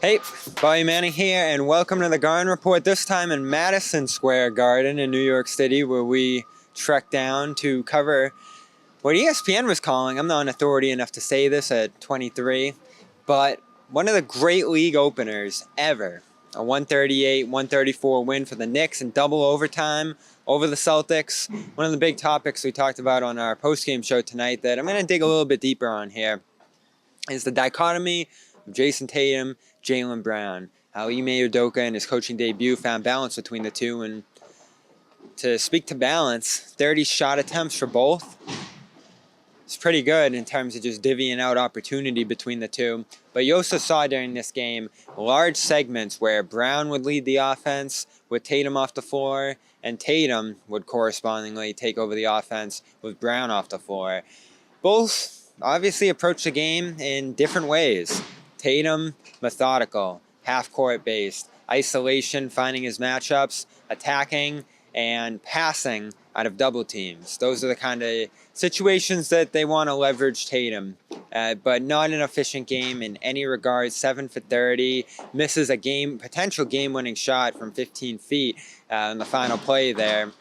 Hey, Bobby Manning here, and welcome to the Garden Report, this time in Madison Square Garden in New York City, where we trekked down to cover what ESPN was calling, I'm not an authority enough to say this at 23, but one of the great league openers ever. A 138-134 win for the Knicks in double overtime over the Celtics. One of the big topics we talked about on our postgame show tonight that I'm going to dig a little bit deeper on here is the dichotomy of Jayson Tatum, Jaylen Brown. How Ime Udoka in his coaching debut found balance between the two. And to speak to balance, 30 shot attempts for both. It's pretty good in terms of just divvying out opportunity between the two. But you also saw during this game large segments where Brown would lead the offense with Tatum off the floor, and Tatum would correspondingly take over the offense with Brown off the floor. Both obviously approach the game in different ways. Tatum, methodical, half-court based, isolation, finding his matchups, attacking, and passing out of double teams. Those are the kind of situations that they want to leverage Tatum, but not an efficient game in any regard. 7 for 30, misses a potential game-winning shot from 15 feet in the final play there.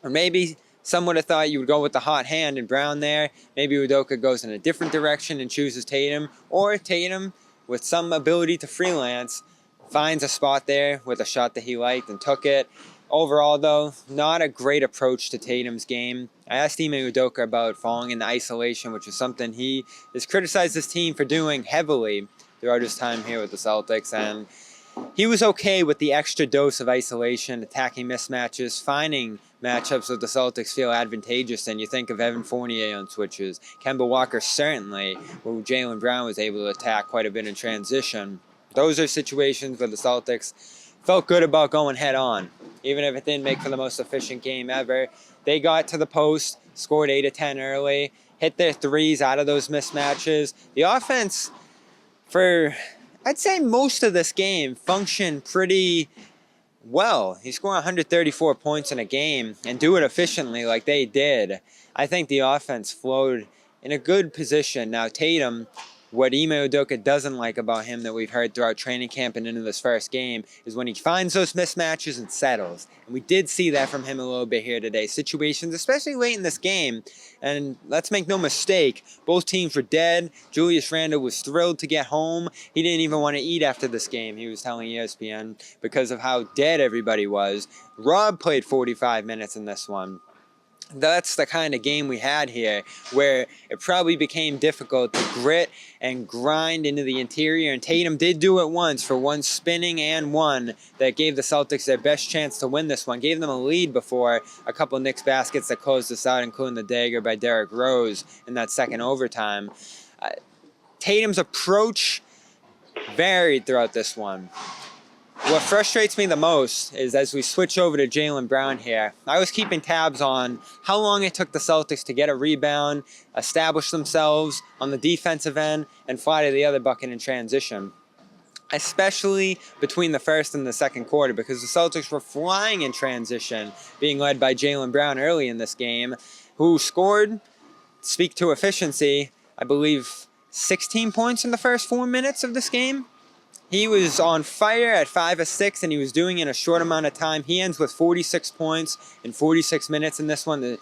Or maybe some would have thought you would go with the hot hand and Brown there. Maybe Udoka goes in a different direction and chooses Tatum. Or Tatum, with some ability to freelance, finds a spot there with a shot that he liked and took it. Overall, though, not a great approach to Tatum's game. I asked Ime Udoka about falling into isolation, which is something he has criticized his team for doing heavily throughout his time here with the Celtics. And he was okay with the extra dose of isolation, attacking mismatches, finding matchups that the Celtics feel advantageous in. You think of Evan Fournier on switches. Kemba Walker certainly, where Jaylen Brown was able to attack quite a bit in transition. Those are situations where the Celtics felt good about going head on. Even if it didn't make for the most efficient game ever, they got to the post, scored 8 of 10 early, hit their threes out of those mismatches. The offense, for I'd say most of this game, functioned pretty well. He scored 134 points in a game and do it efficiently like they did. I think the offense flowed in a good position. Now Tatum, what Ime Udoka doesn't like about him that we've heard throughout training camp and into this first game is when he finds those mismatches and settles. And we did see that from him a little bit here today. Situations, especially late in this game, and let's make no mistake, both teams were dead. Julius Randle was thrilled to get home. He didn't even want to eat after this game, he was telling ESPN, because of how dead everybody was. Rob played 45 minutes in this one. That's the kind of game we had here, where it probably became difficult to grit and grind into the interior, and Tatum did do it once for one spinning and one that gave the Celtics their best chance to win this one, gave them a lead before a couple Knicks baskets that closed us out, including the dagger by Derrick Rose in that second overtime. Tatum's approach varied throughout this one. What frustrates me the most is as we switch over to Jaylen Brown here, I was keeping tabs on how long it took the Celtics to get a rebound, establish themselves on the defensive end, and fly to the other bucket in transition. Especially between the first and the second quarter, because the Celtics were flying in transition, being led by Jaylen Brown early in this game, who scored, speak to efficiency, I believe 16 points in the first 4 minutes of this game. He was on fire at 5 of 6, and he was doing it in a short amount of time. He ends with 46 points in 46 minutes in this one. To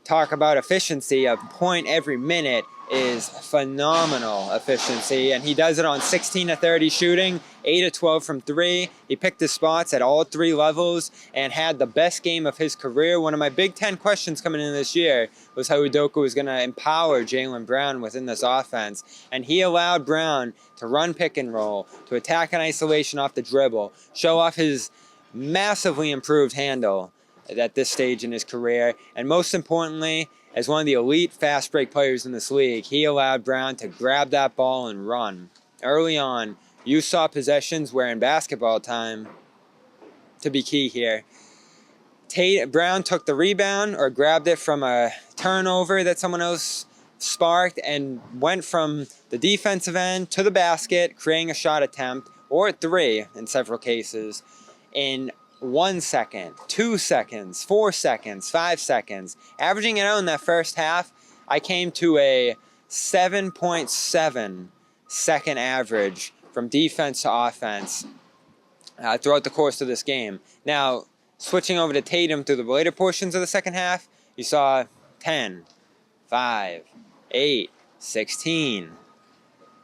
talk about efficiency, a point every minute is phenomenal efficiency, and he does it on 16 of 30 shooting, 8 of 12 from 3. He picked his spots at all 3 levels and had the best game of his career. One of my Big Ten questions coming into this year was how Udoka was going to empower Jaylen Brown within this offense, and he allowed Brown to run pick and roll, to attack in isolation off the dribble, show off his massively improved handle at this stage in his career, and most importantly, as one of the elite fast break players in this league, he allowed Brown to grab that ball and run. Early on, you saw possessions where in basketball time, to be key here, Brown took the rebound or grabbed it from a turnover that someone else sparked and went from the defensive end to the basket, creating a shot attempt, or 3 in several cases, in 1 second, 2 seconds, 4 seconds, 5 seconds. Averaging it out in that first half, I came to a 7.7 second average from defense to offense throughout the course of this game. Now, switching over to Tatum through the later portions of the second half, you saw 10, 5, 8, 16.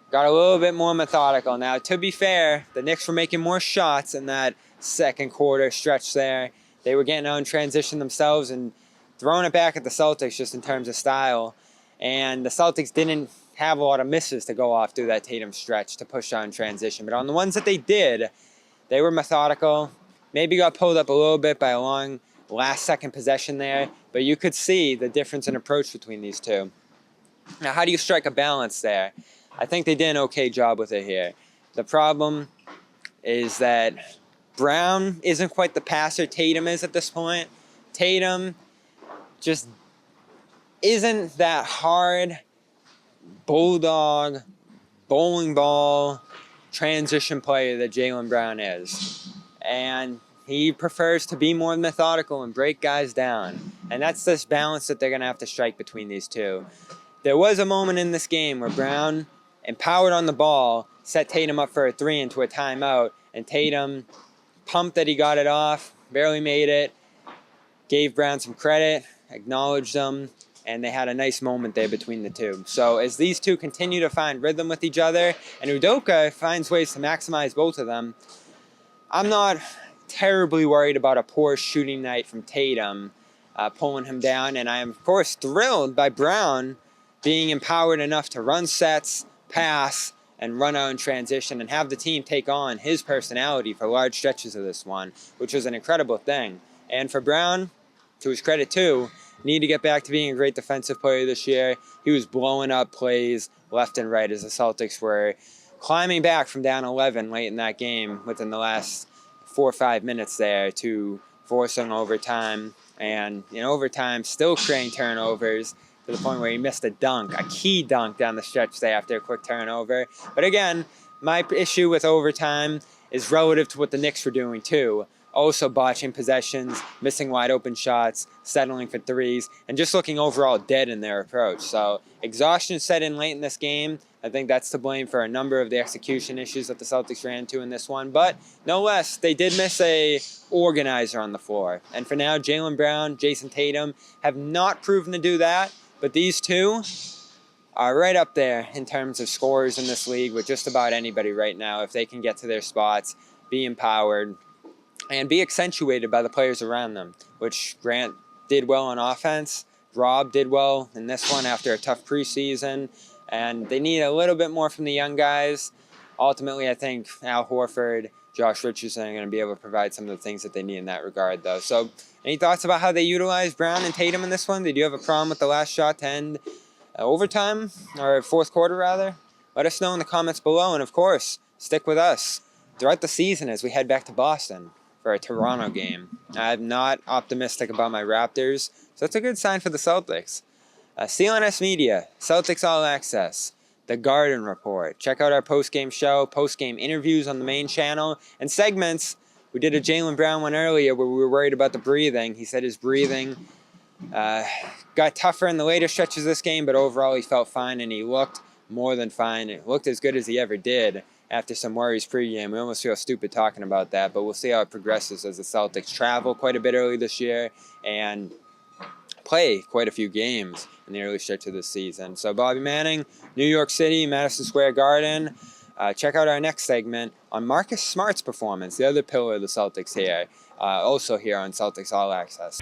Got a little bit more methodical. Now, to be fair, the Knicks were making more shots in that second quarter stretch there. They were getting out in transition themselves and throwing it back at the Celtics just in terms of style. And the Celtics didn't have a lot of misses to go off through that Tatum stretch to push out in transition. But on the ones that they did, they were methodical. Maybe got pulled up a little bit by a long last-second possession there. But you could see the difference in approach between these two. Now, how do you strike a balance there? I think they did an okay job with it here. The problem is that Brown isn't quite the passer Tatum is at this point. Tatum just isn't that hard bulldog, bowling ball, transition player that Jaylen Brown is. And he prefers to be more methodical and break guys down. And that's this balance that they're going to have to strike between these two. There was a moment in this game where Brown, empowered on the ball, set Tatum up for a three into a timeout, and Tatum pumped that he got it off, barely made it, gave Brown some credit, acknowledged him, and they had a nice moment there between the two. So as these two continue to find rhythm with each other, and Udoka finds ways to maximize both of them, I'm not terribly worried about a poor shooting night from Tatum pulling him down, and I am, of course, thrilled by Brown being empowered enough to run sets, pass, and run out in transition and have the team take on his personality for large stretches of this one, which was an incredible thing. And for Brown, to his credit too, need to get back to being a great defensive player this year. He was blowing up plays left and right as the Celtics were climbing back from down 11 late in that game within the last 4 or 5 minutes there to forcing overtime. And in overtime, still creating turnovers, to the point where he missed a dunk, a key dunk down the stretch there after a quick turnover. But again, my issue with overtime is relative to what the Knicks were doing too. Also botching possessions, missing wide open shots, settling for threes, and just looking overall dead in their approach. So exhaustion set in late in this game. I think that's to blame for a number of the execution issues that the Celtics ran into in this one. But no less, they did miss a organizer on the floor. And for now, Jaylen Brown, Jayson Tatum have not proven to do that. But these two are right up there in terms of scorers in this league with just about anybody right now if they can get to their spots, be empowered, and be accentuated by the players around them, which Grant did well on offense. Rob did well in this one after a tough preseason. And they need a little bit more from the young guys. Ultimately, I think Al Horford, Josh Richardson are going to be able to provide some of the things that they need in that regard, though. So any thoughts about how they utilize Brown and Tatum in this one? Did you have a problem with the last shot to end overtime, or fourth quarter, rather? Let us know in the comments below. And, of course, stick with us throughout the season as we head back to Boston for a Toronto game. I'm not optimistic about my Raptors, so that's a good sign for the Celtics. CLNS Media, Celtics All Access, The Garden Report. Check out our post-game show, post-game interviews on the main channel, and segments. We did a Jaylen Brown one earlier where we were worried about the breathing. He said his breathing got tougher in the later stretches of this game, but overall he felt fine, and he looked more than fine. It looked as good as he ever did after some worries pregame. We almost feel stupid talking about that, but we'll see how it progresses as the Celtics travel quite a bit early this year and play quite a few games in the early stretch of this season. So Bobby Manning, New York City, Madison Square Garden. Check out our next segment on Marcus Smart's performance, the other pillar of the Celtics here, also here on Celtics All Access.